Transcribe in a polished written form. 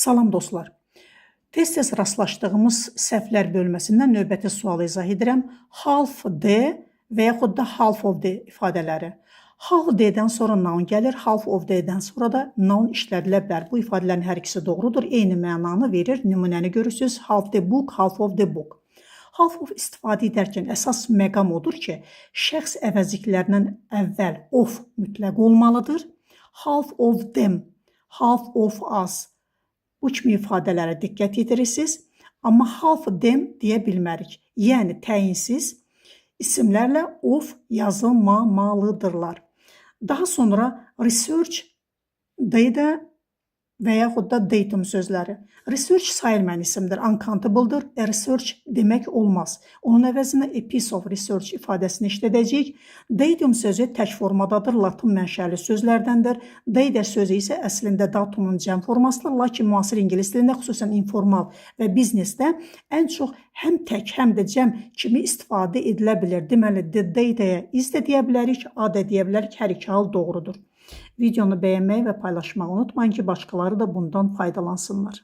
Salam dostlar. Tez-tez rastlaşdığımız səhvlər bölməsindən növbəti sualı izah edirəm. Half D və yaxud da half of D ifadələri. Half D-dən sonra noun gəlir, half of D-dən sonra da noun işlədilə bilər. Bu ifadələrin hər ikisi doğrudur, eyni mənanı verir. Nümunəni görürsünüz. Half the book, half of the book. Half of istifadə edərkən əsas məqam odur ki, şəxs əvəzliklərindən əvvəl of mütləq olmalıdır. Half of them, half of us. Bu kimi ifadələrə diqqət yetirirsiniz. Amma half them deyə bilmərik. Yəni təyinsiz isimlərlə of yazılmamalıdırlar. Daha sonra research data və yaxud da datum sözləri. Research sayılmayan isimdir, uncountable'dır. Research demək olmaz. Onun əvəzinə a piece of research ifadəsini işlədəcəyik. Datum sözü tək formadadır, latın mənşəli sözlərdəndir. Data sözü isə əslində datumun cəm formasıdır, lakin müasir ingilis dilində, xüsusən informal və biznesdə ən çox həm tək, həm də cəm kimi istifadə edilə bilir. Deməli, the data'ya is də deyə bilərik, a da deyə bilərik, hər iki hal doğrudur. Videonu bəyənməyi və paylaşmağı unutmayın ki, başqaları da bundan faydalansınlar.